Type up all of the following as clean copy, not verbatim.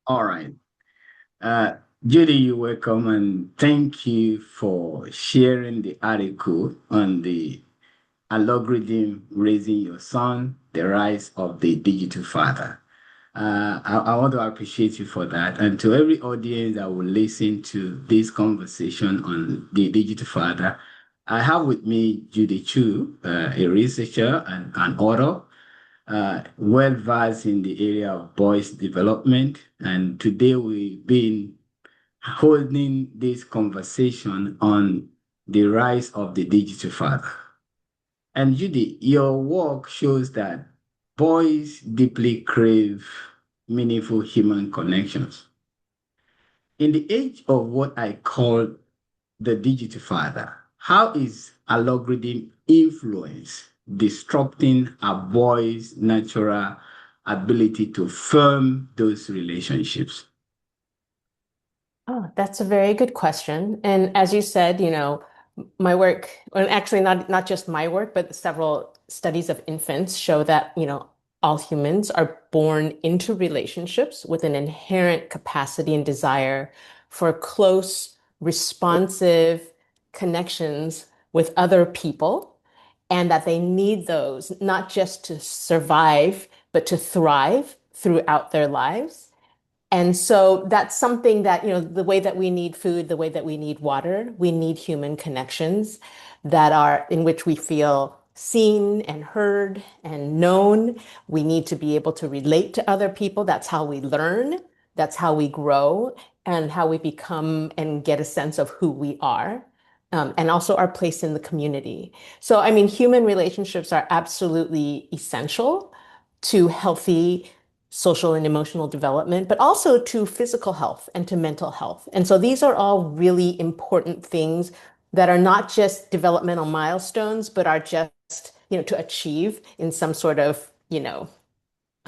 All right. Uh, Judy, you're welcome, and thank you for sharing the article on the algorithm raising your son, the rise of the digital father. I want to appreciate you for that. And to every audience that will listen to this conversation on the digital father, I have with me Judy Chu, a researcher and an author, well versed in the area of boys development. And today we've been holding this conversation on the rise of the digital father. And Judy, your work shows that boys deeply crave meaningful human connections. In the age of what I call the digital father, how is algorithm influence disrupting a boy's natural ability to form those relationships? Oh, that's a very good question. And as you said, my work, and actually not just my work, but several studies of infants show that, all humans are born into relationships with an inherent capacity and desire for close, responsive connections with other people, and that they need those not just to survive, but to thrive throughout their lives. And so that's something that, the way that we need food, the way that we need water, we need human connections that are in which we feel seen and heard and known. We need to be able to relate to other people. That's how we learn. That's how we grow and how we become and get a sense of who we are. And also our place in the community. So, I mean, human relationships are absolutely essential to healthy social and emotional development, but also to physical health and to mental health. And so these are all really important things that are not just developmental milestones, but are just, to achieve in some sort of,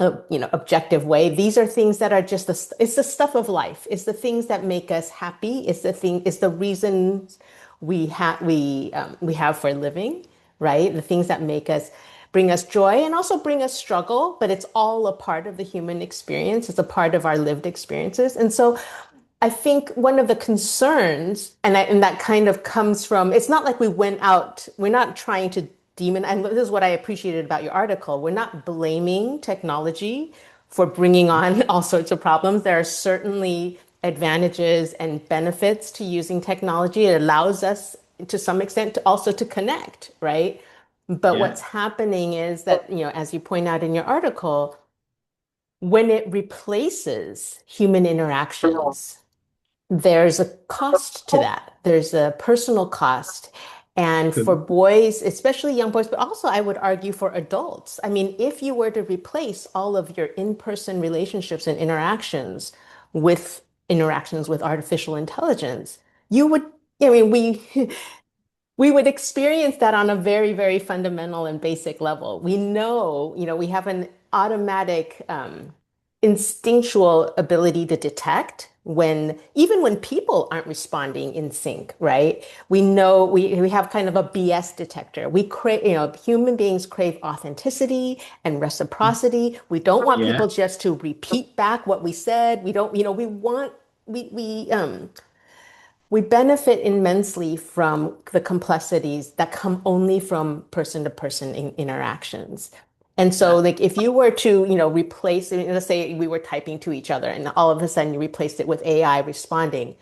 objective way. These are things that are just it's the stuff of life. It's the things that make us happy. It's the reasons we have for living, right? The things that bring us joy and also bring us struggle, but it's all a part of the human experience. It's a part of our lived experiences. And so I think one of the concerns, and that kind of comes from, it's not like we went out, we're not trying to and this is what I appreciated about your article. We're not blaming technology for bringing on all sorts of problems. There are certainly advantages and benefits to using technology. It allows us to some extent to also to connect, right? But Yeah. what's happening is that, as you point out in your article, when it replaces human interactions, there's a cost to that. There's a personal cost. And for Good. boys, especially young boys, but also I would argue for adults. I mean, if you were to replace all of your in-person relationships and interactions with artificial intelligence, you would, I mean, we would experience that on a very, very fundamental and basic level. We know, we have an automatic, instinctual ability to detect even when people aren't responding in sync, right? We know we have kind of a BS detector. We crave, human beings crave authenticity and reciprocity. We don't want Yeah. people just to repeat back what we said. We don't, we want, we benefit immensely from the complexities that come only from person to person interactions. And so, That, like, if you were to, replace, let's say we were typing to each other and all of a sudden you replaced it with AI responding,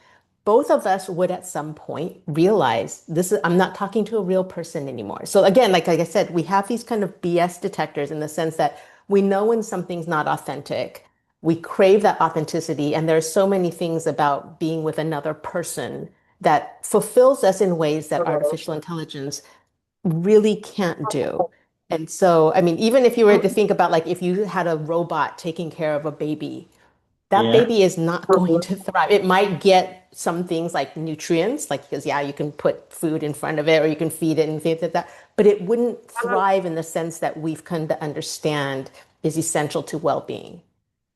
both of us would at some point realize I'm not talking to a real person anymore. So again, like I said, we have these kind of BS detectors in the sense that we know when something's not authentic. We crave that authenticity. And there's so many things about being with another person that fulfills us in ways that artificial intelligence really can't do. And so, I mean, even if you were to think about like if you had a robot taking care of a baby, that yeah. baby is not going to thrive. It might get some things like nutrients, like because yeah, you can put food in front of it or you can feed it and things like that, but it wouldn't thrive in the sense that we've come to understand is essential to well-being.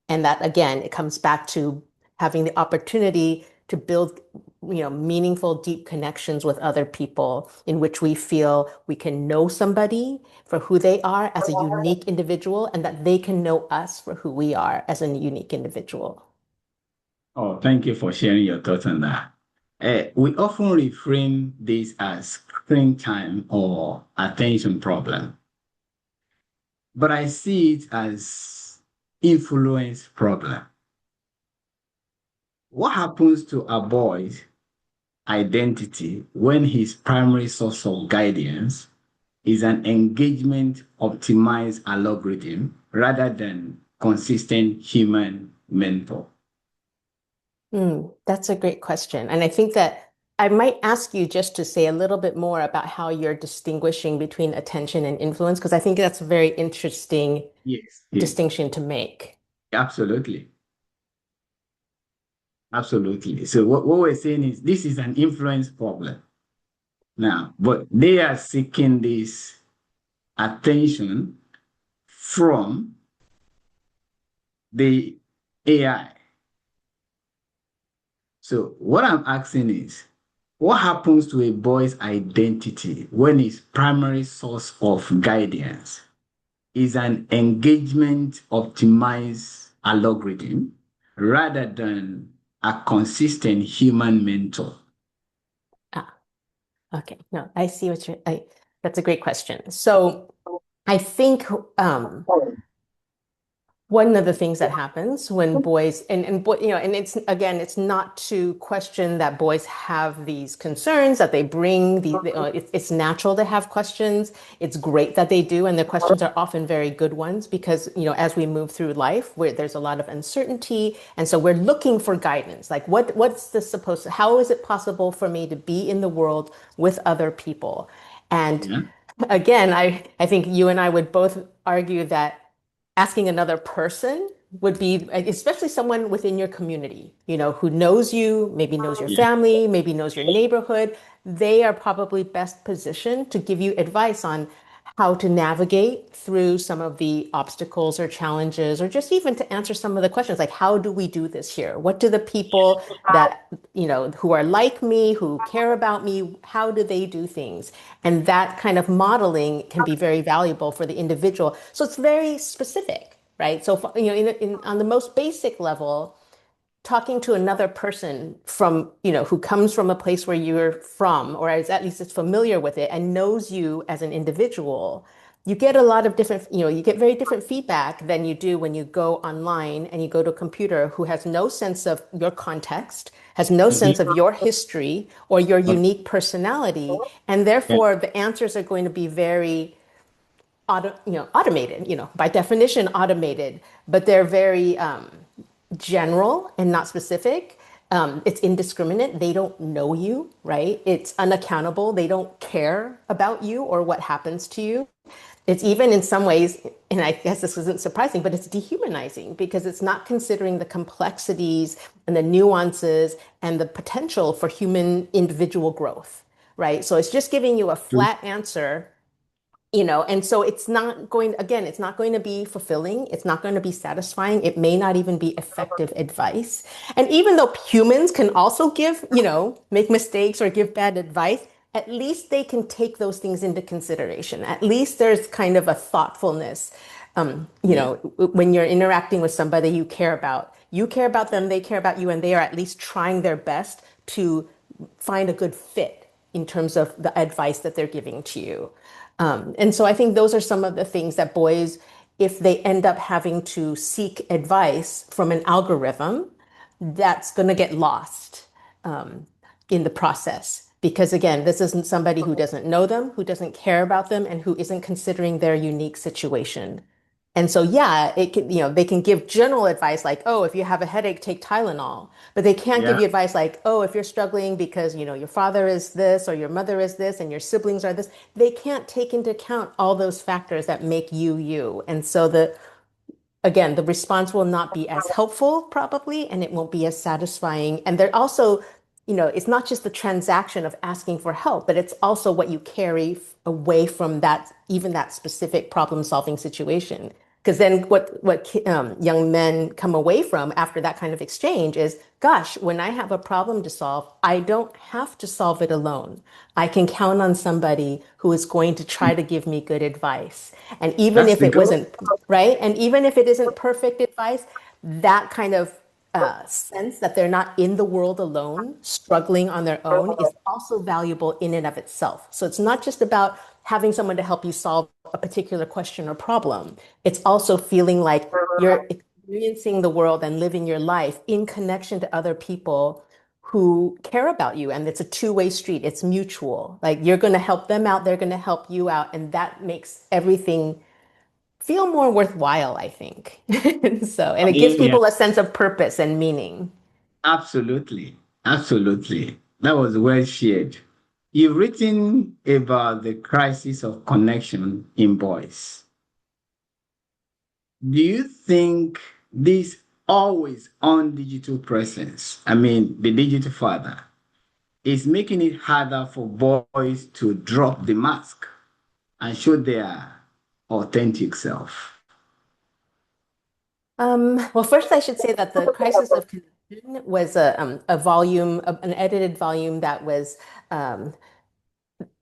And that again, it comes back to having the opportunity to build, meaningful, deep connections with other people in which we feel we can know somebody for who they are as a unique individual and that they can know us for who we are as a unique individual. Oh, thank you for sharing your thoughts on that. We often reframe this as screen time or attention problem, but I see it as influence problem. What happens to a boy's identity when his primary source of guidance is an engagement optimized algorithm rather than consistent human mentor? That's a great question. And I think that I might ask you just to say a little bit more about how you're distinguishing between attention and influence, because I think that's a very interesting Yes. Yes, distinction to make. absolutely. Absolutely. So what we're saying is this is an influence problem now, but they are seeking this attention from the AI. So what I'm asking is, what happens to a boy's identity when his primary source of guidance is an engagement optimized algorithm rather than a consistent human mentor? Ah, okay. No, I see that's a great question. So I think one of the things that happens when boys and boy, and it's again, it's not to question that boys have these concerns that they bring. It's natural to have questions. It's great that they do, and the questions are often very good ones because as we move through life, where there's a lot of uncertainty, and so we're looking for guidance. Like, what's this supposed to? How is it possible for me to be in the world with other people? And Yeah. again, I think you and I would both argue that asking another person would be, especially someone within your community, who knows you, maybe knows your Yeah. family, maybe knows your neighborhood. They are probably best positioned to give you advice on how to navigate through some of the obstacles or challenges, or just even to answer some of the questions like, how do we do this here? What do the people that, who are like me, who care about me, how do they do things? And that kind of modeling can be very valuable for the individual. So it's very specific, right? So, on the most basic level, talking to another person from, who comes from a place where you're from, or at least is familiar with it and knows you as an individual, you get a lot of different, you get very different feedback than you do when you go online and you go to a computer who has no sense of your context, has no sense of Mhm. your history or your Okay. unique personality. And Yeah. therefore, the answers are going to be very automated, by definition, automated, but they're very general and not specific. It's indiscriminate. They don't know you, right? It's unaccountable. They don't care about you or what happens to you. It's even in some ways, and I guess this isn't surprising, but it's dehumanizing because it's not considering the complexities and the nuances and the potential for human individual growth, right? So it's just giving you a True. flat answer, and so it's not going, again, it's not going to be fulfilling. It's not going to be satisfying. It may not even be effective advice. And even though humans can also give, make mistakes or give bad advice, at least they can take those things into consideration. At least there's kind of a thoughtfulness, Yeah. when you're interacting with somebody you care about them, they care about you, and they are at least trying their best to find a good fit in terms of the advice that they're giving to you. And so I think those are some of the things that boys, if they end up having to seek advice from an algorithm, that's going to get lost in the process. Because again, this isn't somebody who doesn't know them, who doesn't care about them, and who isn't considering their unique situation. And so, yeah, it can, they can give general advice like, oh, if you have a headache, take Tylenol. But they can't give Yeah. you advice like, oh, if you're struggling because, your father is this or your mother is this and your siblings are this. They can't take into account all those factors that make you you. And so again, the response will not be as helpful probably, and it won't be as satisfying. And they're also, it's not just the transaction of asking for help, but it's also what you carry away from that, even that specific problem solving situation. Because then what young men come away from after that kind of exchange is, gosh, when I have a problem to solve, I don't have to solve it alone. I can count on somebody who is going to try to give me good advice. And even That's if the it goal. wasn't right, and even if it isn't perfect advice, that kind of sense that they're not in the world alone, struggling on their own, is also valuable in and of itself. So it's not just about having someone to help you solve a particular question or problem. It's also feeling like you're experiencing the world and living your life in connection to other people who care about you. And it's a two-way street. It's mutual. Like you're going to help them out, they're going to help you out. And that makes everything feel more worthwhile, I think. And it gives Yeah, people a sense of purpose and meaning. absolutely. Absolutely. That was well shared. You've written about the crisis of connection in boys. Do you think this always on digital presence, I mean, the digital father, is making it harder for boys to drop the mask and show their authentic self? Well, first I should say that the Crisis of Connection was a volume, an edited volume that was um,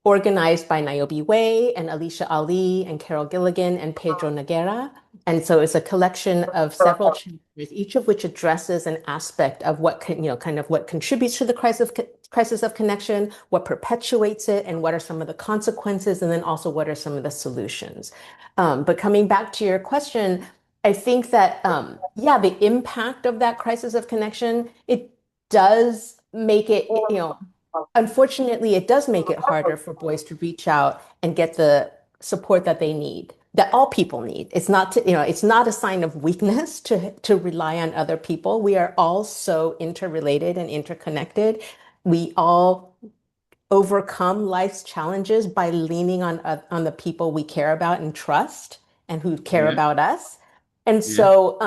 organized by Niobe Way and Alicia Ali and Carol Gilligan and Pedro Noguera. And so it's a collection of several chapters, each of which addresses an aspect of what kind of what contributes to the crisis of connection, what perpetuates it, and what are some of the consequences, and then also what are some of the solutions. But coming back to your question, I think that yeah, the impact of that crisis of connection, it does make it, unfortunately, it does make it harder for boys to reach out and get the support that they need, that all people need. It's not it's not a sign of weakness to rely on other people. We are all so interrelated and interconnected. We all overcome life's challenges by leaning on the people we care about and trust and who care Yeah, about us. And yeah, so,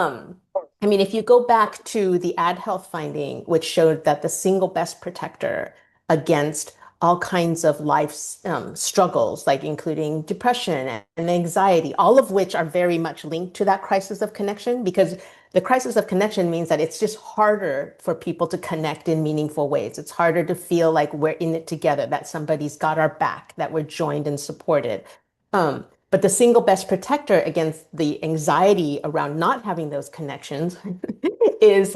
I mean, if you go back to the Ad Health finding, which showed that the single best protector against all kinds of life's struggles, like including depression and anxiety, all of which are very much linked to that crisis of connection, because the crisis of connection means that it's just harder for people to connect in meaningful ways. It's harder to feel like we're in it together, that somebody's got our back, that we're joined and supported. But the single best protector against the anxiety around not having those connections is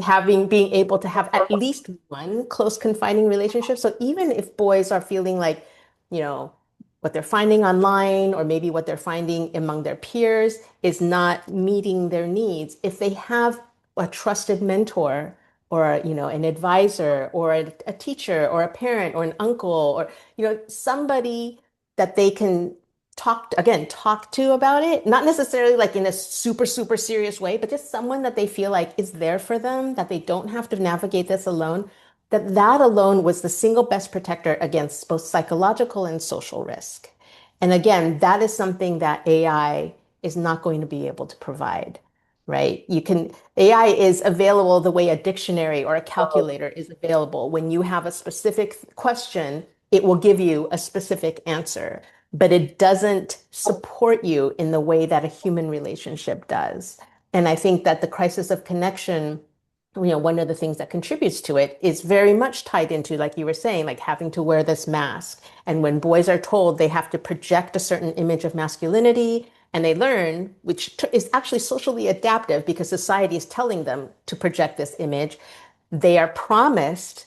being able to have at least one close confining relationship. So even if boys are feeling like, you know, what they're finding online or maybe what they're finding among their peers is not meeting their needs, if they have a trusted mentor or, an advisor or a teacher or a parent or an uncle or, somebody that they can talk to about it, not necessarily like in a super, super serious way, but just someone that they feel like is there for them, that they don't have to navigate this alone, that alone was the single best protector against both psychological and social risk. And again, that is something that AI is not going to be able to provide, right? AI is available the way a dictionary or a calculator is available. When you have a specific question, it will give you a specific answer, but it doesn't support you in the way that a human relationship does. And I think that the crisis of connection, one of the things that contributes to it is very much tied into, like you were saying, like having to wear this mask. And when boys are told they have to project a certain image of masculinity, and they learn, which is actually socially adaptive because society is telling them to project this image, they are promised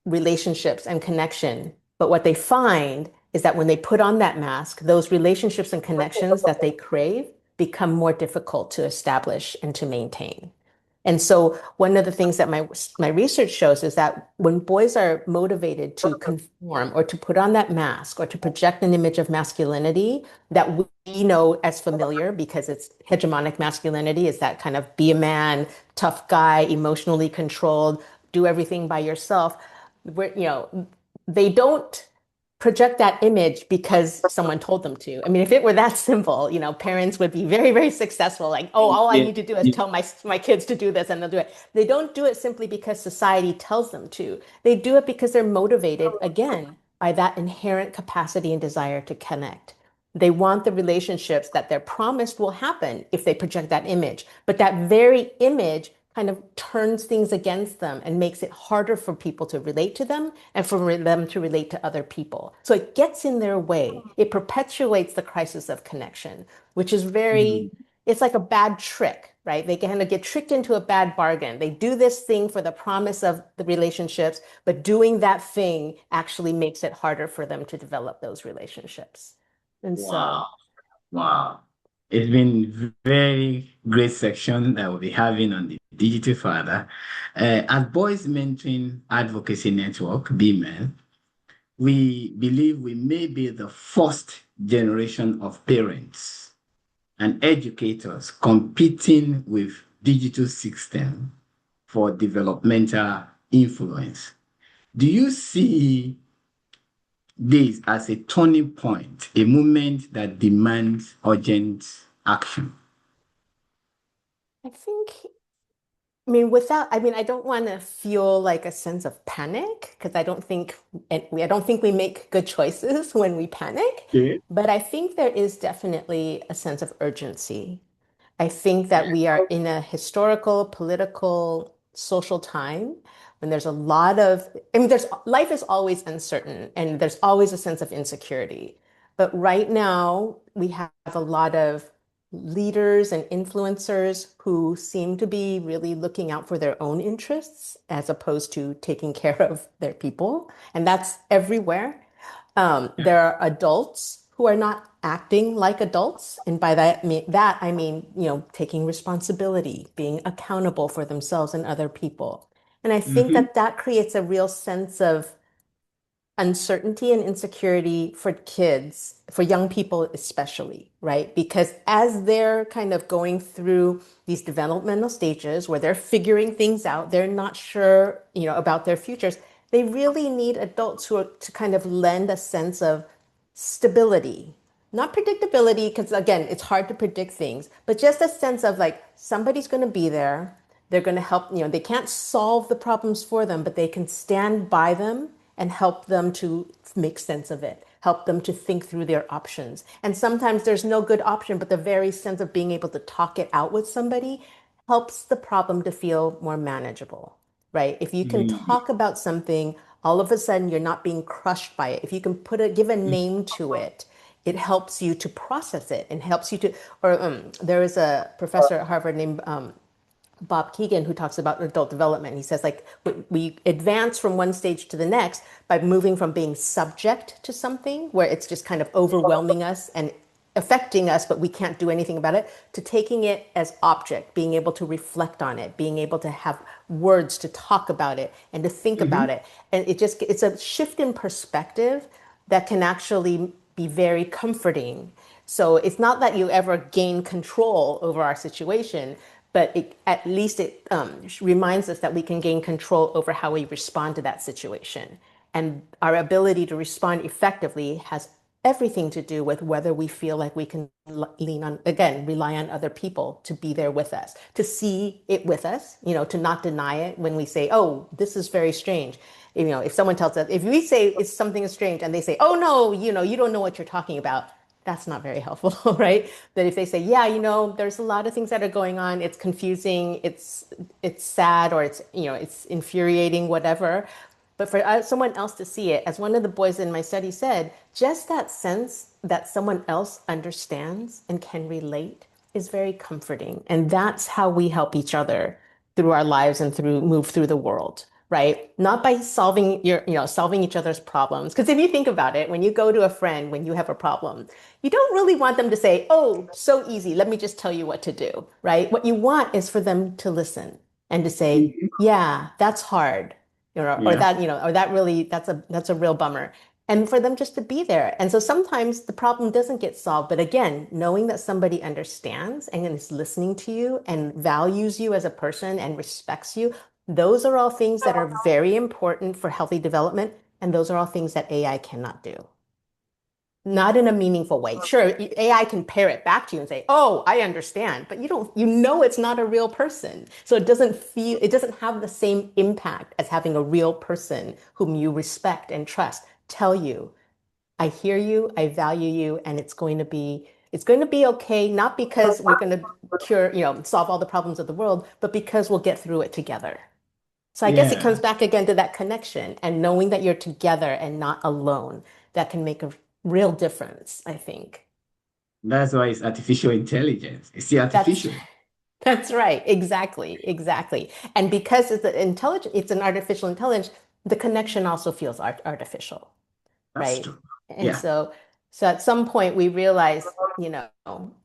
relationships and connection. But what they find is that when they put on that mask, those relationships and connections that they crave become more difficult to establish and to maintain. And so one of the things that my research shows is that when boys are motivated to conform or to put on that mask or to project an image of masculinity that we know as familiar because it's hegemonic masculinity, is that kind of be a man, tough guy, emotionally controlled, do everything by yourself. They don't project that image because someone told them to. I mean, if it were that simple, parents would be very, very successful. Like, oh, all I yeah, need to do is tell my kids to do this and they'll do it. They don't do it simply because society tells them to. They do it because they're motivated, again, by that inherent capacity and desire to connect. They want the relationships that they're promised will happen if they project that image. But that very image kind of turns things against them and makes it harder for people to relate to them and for them to relate to other people. So it gets in their way. It perpetuates the crisis of connection, which is mm, it's like a bad trick, right? They kind of get tricked into a bad bargain. They do this thing for the promise of the relationships, but doing that thing actually makes it harder for them to develop those relationships. And so Wow. Wow. It's been very great section that we'll be having on the digital father. At Boys Mentoring Advocacy Network, BMAN, we believe we may be the first generation of parents and educators competing with digital system for developmental influence. Do you see this as a turning point, a moment that demands urgent action? I think, I mean, without, I mean, I don't want to feel like a sense of panic because I don't think we make good choices when we panic. Okay. But I think there is definitely a sense of urgency. I think that we are in a historical, political, social time when there's a lot of, I mean, life is always uncertain and there's always a sense of insecurity. But right now, we have a lot of leaders and influencers who seem to be really looking out for their own interests as opposed to taking care of their people. And that's everywhere. There are adults who are not acting like adults, and by that I mean, taking responsibility, being accountable for themselves and other people. And I think Mm-hmm. that that creates a real sense of uncertainty and insecurity for kids, for young people especially, right? Because as they're kind of going through these developmental stages where they're figuring things out, they're not sure, about their futures. They really need adults who are to kind of lend a sense of stability, not predictability, because again, it's hard to predict things, but just a sense of like somebody's going to be there. They're going to help, they can't solve the problems for them, but they can stand by them and help them to make sense of it, help them to think through their options. And sometimes there's no good option, but the very sense of being able to talk it out with somebody helps the problem to feel more manageable, right? If you can Mm-hmm. talk about something, all of a sudden you're not being crushed by it. If you can give a name to it, it helps you to process it and helps you to, or there is a professor at Harvard named Bob Keegan, who talks about adult development. He says, like, we advance from one stage to the next by moving from being subject to something where it's just kind of overwhelming us and affecting us, but we can't do anything about it, to taking it as object, being able to reflect on it, being able to have words to talk about it and to think Mm-hmm. about it. And it's a shift in perspective that can actually be very comforting. So it's not that you ever gain control over our situation, but at least it reminds us that we can gain control over how we respond to that situation. And our ability to respond effectively has everything to do with whether we feel like we can lean on, again, rely on other people to be there with us, to see it with us, to not deny it when we say, oh, this is very strange. If someone tells us, if we say it's something strange and they say, oh, no, you don't know what you're talking about, that's not very helpful, right? But if they say, yeah, there's a lot of things that are going on, it's confusing, it's sad, or it's infuriating, whatever. But for someone else to see it, as one of the boys in my study said, just that sense that someone else understands and can relate is very comforting. And that's how we help each other through our lives and move through the world, right? Not by solving each other's problems. Because if you think about it, when you go to a friend, when you have a problem, you don't really want them to say, oh, so easy, let me just tell you what to do, right? What you want is for them to listen and to say, Mm-hmm. yeah, that's hard, or Yeah. that, or that really, that's a real bummer. And for them just to be there. And so sometimes the problem doesn't get solved. But again, knowing that somebody understands and is listening to you and values you as a person and respects you, those are all things that are very important for healthy development. And those are all things that AI cannot do. Not in a meaningful way. Sure, AI can parrot back to you and say, "Oh, I understand," but it's not a real person. So it doesn't have the same impact as having a real person whom you respect and trust tell you, "I hear you, I value you, and it's going to be okay, not because we're going to solve all the problems of the world, but because we'll get through it together." So I guess it comes Yeah. back again to that connection and knowing that you're together and not alone. That can make a real difference, I think. That's why it's artificial intelligence. It's still That's artificial. That's right. Exactly. Exactly. And because it's an artificial intelligence, the connection also feels artificial, That's right? true. And Yeah. so at some point we realize,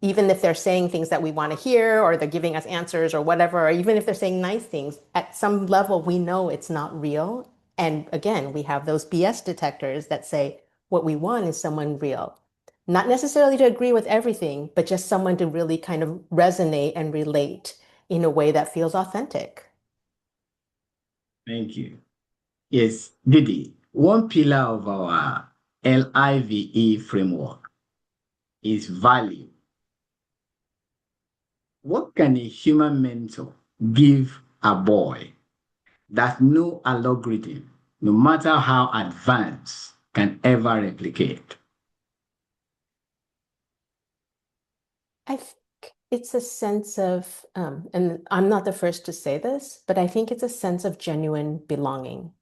even if they're saying things that we want to hear, or they're giving us answers or whatever, or even if they're saying nice things, at some level we know it's not real. And again, we have those BS detectors that say what we want is someone real. Not necessarily to agree with everything, but just someone to really kind of resonate and relate in a way that feels authentic. Thank you. Yes, Didi, one pillar of our LIVE framework is value. What can a human mentor give a boy that no algorithm, no matter how advanced, can ever replicate? I think it's a sense of, and I'm not the first to say this, but I think it's a sense of genuine belonging.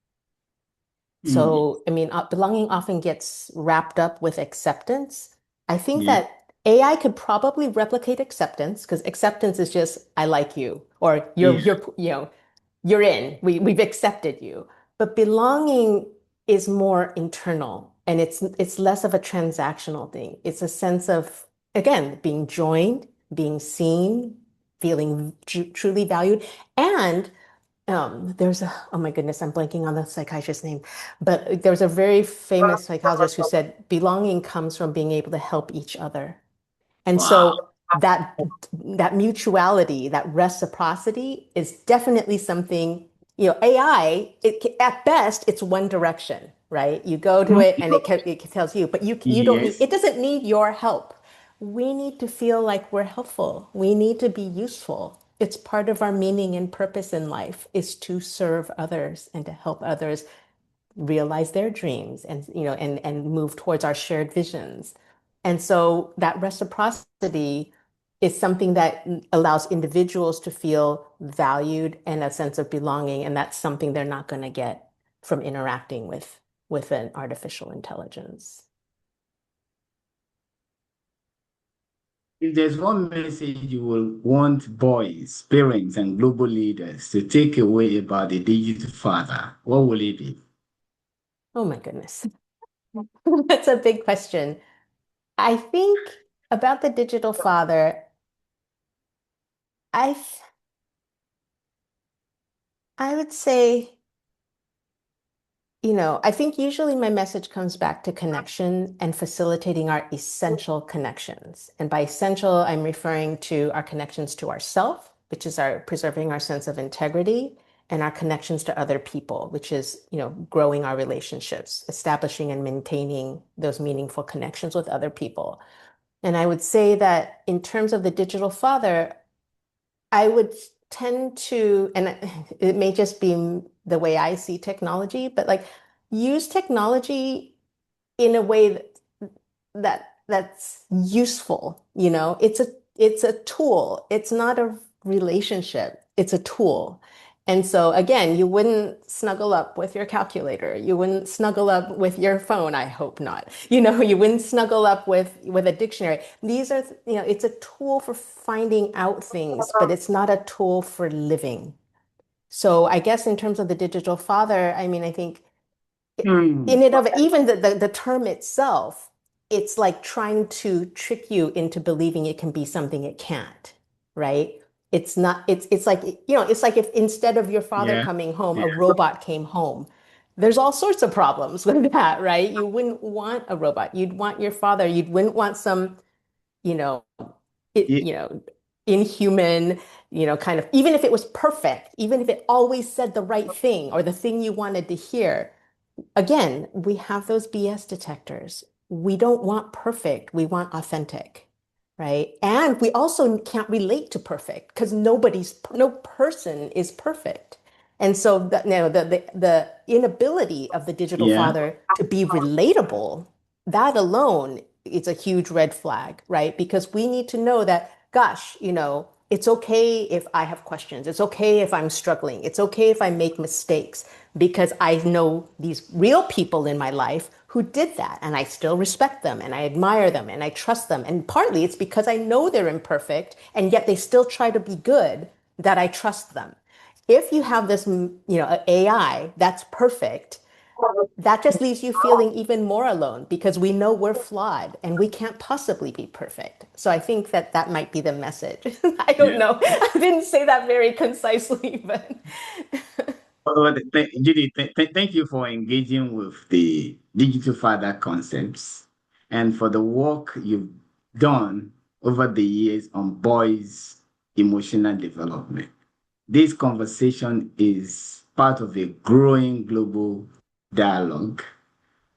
Mm, So, I mean, belonging often gets wrapped up with acceptance. I think yeah, that AI could probably replicate acceptance, because acceptance is just, I like you, or yeah. you're in. We've accepted you. But belonging is more internal, and it's less of a transactional thing. It's a sense of, again, being joined, being seen, feeling truly valued. And oh my goodness, I'm blanking on the psychiatrist's name, but there's a very famous psychologist who said belonging comes from being able to help each other. And Wow. so that mutuality, that reciprocity is definitely something, AI, at best, it's one direction, right? You go to Mm, it and it tells you, but you don't need, yes. it doesn't need your help. We need to feel like we're helpful. We need to be useful. It's part of our meaning and purpose in life is to serve others and to help others realize their dreams, and move towards our shared visions. And so that reciprocity is something that allows individuals to feel valued and a sense of belonging, and that's something they're not going to get from interacting with an artificial intelligence. If there's one message you will want boys, parents, and global leaders to take away about the digital father, what will it be? Oh my goodness. That's a big question. I think about the digital father, I I would say, I think usually my message comes back to connection and facilitating our essential connections. And by essential, I'm referring to our connections to ourself, which is our preserving our sense of integrity, and our connections to other people, which is, growing our relationships, establishing and maintaining those meaningful connections with other people. And I would say that in terms of the digital father, I would tend to, and it may just be the way I see technology, but like use technology in a way that's useful. It's a tool. It's not a relationship. It's a tool. And so again, you wouldn't snuggle up with your calculator. You wouldn't snuggle up with your phone. I hope not. You wouldn't snuggle up with a dictionary. These are, it's a tool for finding out things, but it's not a tool for living. So I guess in terms of the digital father, I mean, I think Hmm. in and of even the term itself, it's like trying to trick you into believing it can be something it can't, right? It's not, it's like, it's like if instead of your father Yeah. coming home, Yeah. a robot came home. There's all sorts of problems with that, right? You wouldn't want a robot. You'd want your father. You wouldn't want some, you know, it, Yeah. you know, inhuman, kind of, even if it was perfect, even if it always said the right thing or the thing you wanted to hear. Again, we have those BS detectors. We don't want perfect, we want authentic, right? And we also can't relate to perfect because no person is perfect. And so the inability of the digital Yeah. father to be relatable, that alone is a huge red flag, right? Because we need to know that, gosh, it's okay if I have questions. It's okay if I'm struggling. It's okay if I make mistakes because I know these real people in my life who did that, and I still respect them and I admire them and I trust them. And partly it's because I know they're imperfect and yet they still try to be good that I trust them. If you have this, AI that's perfect, that just leaves you feeling even more alone because we know we're flawed and we can't possibly be perfect. So I think that that might be the message. I don't Yeah. know. I didn't say that very concisely, but Judy, thank you for engaging with the digital father concepts and for the work you've done over the years on boys' emotional development. This conversation is part of a growing global dialogue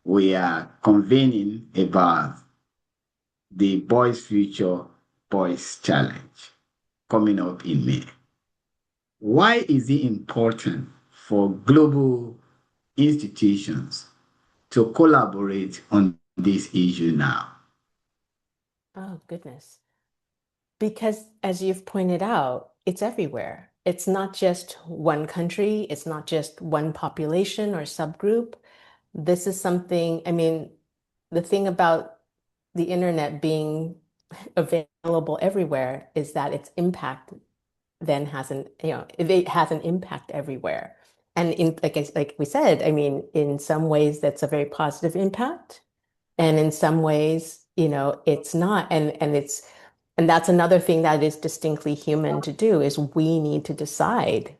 we are convening about the Boys Future Boys Challenge coming up in May. Why is it important for global institutions to collaborate on this issue now? oh goodness. Because as you've pointed out, it's everywhere. It's not just one country, it's not just one population or subgroup. This is something, I mean, the thing about the internet being available everywhere is that its impact then hasn't, it has an impact everywhere. And in like we said, I mean, in some ways that's a very positive impact. And in some ways, it's not. And that's another thing that is distinctly human to do is we need to decide,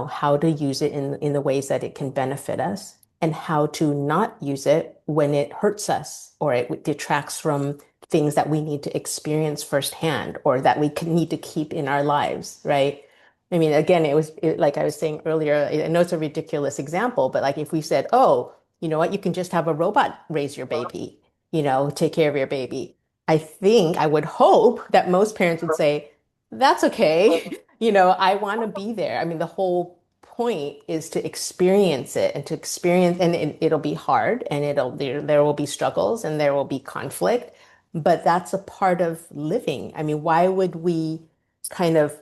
how to use it in the ways that it can benefit us and how to not use it when it hurts us or it detracts from things that we need to experience firsthand or that we need to keep in our lives, right? I mean, again, like I was saying earlier, I know it's a ridiculous example, but like if we said, oh, you know what, you can just have a robot raise your baby, take care of your baby. I would hope that most parents would say, that's okay. I want to be there. I mean, the whole point is to experience it and to experience, and it'll be hard and there will be struggles and there will be conflict, but that's a part of living. I mean, why would we kind of,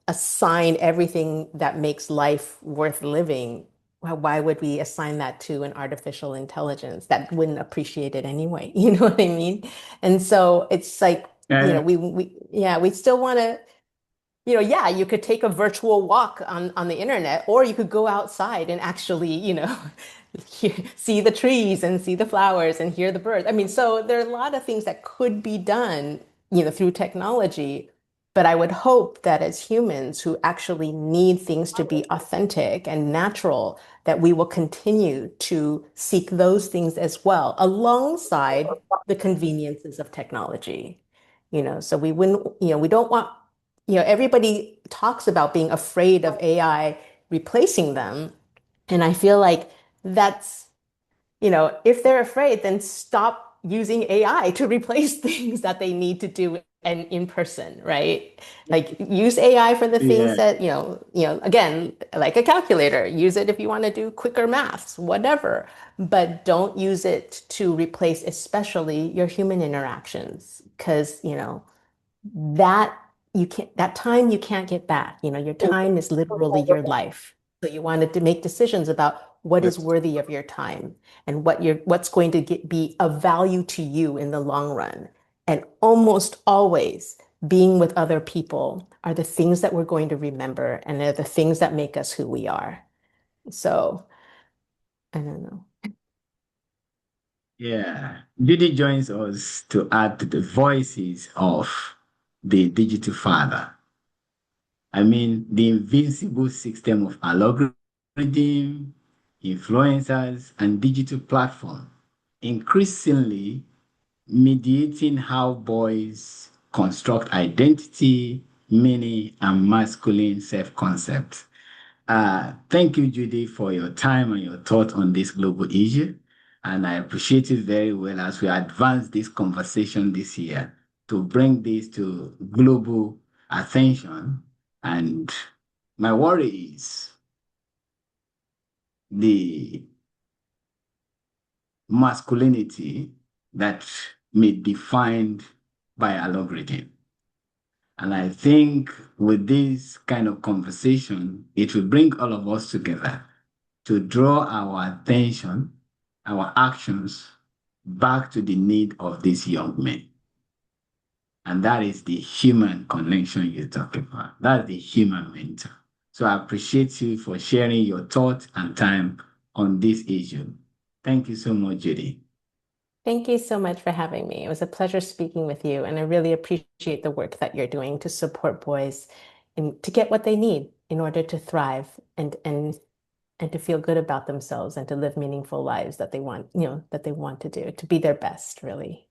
assign everything that makes life worth living? Why would we assign that to an artificial intelligence that wouldn't appreciate it anyway? You know what I mean? And so it's like, Uh, we still want to, yeah, you could take a virtual walk on the internet, or you could go outside and actually, see the trees and see the flowers and hear the birds. I mean, so there are a lot of things that could be done, through technology. But I would hope that as humans who actually need things to be authentic and natural, that we will continue to seek those things as well, alongside the conveniences of technology. So we wouldn't, we don't want, everybody talks about being afraid of AI replacing them. And I feel like that's, if they're afraid, then stop using AI to replace things that they need to do and in person, right? Like use AI for the things yeah, that, again, like a calculator, use it if you want to do quicker maths, whatever, but don't use it to replace especially your human interactions because, that that time you can't get back. Your time is literally your life. So you wanted to make decisions about what is that's, worthy of your time and what's going to be of value to you in the long run. And almost always being with other people are the things that we're going to remember and they're the things that make us who we are. So I don't know. yeah. Judy joins us to add to the voices of the digital father. I mean, the invincible system of algorithm, influencers, and digital platform increasingly mediating how boys construct identity, meaning, and masculine self-concept. Thank you, Judy, for your time and your thought on this global issue. And I appreciate it very well as we advance this conversation this year to bring this to global attention. And my worry is the masculinity that may be defined by algorithm. And I think with this kind of conversation, it will bring all of us together to draw our attention our actions back to the need of these young men. And that is the human connection you talk about. That's the human mentor. So I appreciate you for sharing your thoughts and time on this issue. Thank you so much, Judy. Thank you so much for having me. It was a pleasure speaking with you, and I really appreciate the work that you're doing to support boys and to get what they need in order to thrive and to feel good about themselves and to live meaningful lives that they want, that they want to do, to be their best, really.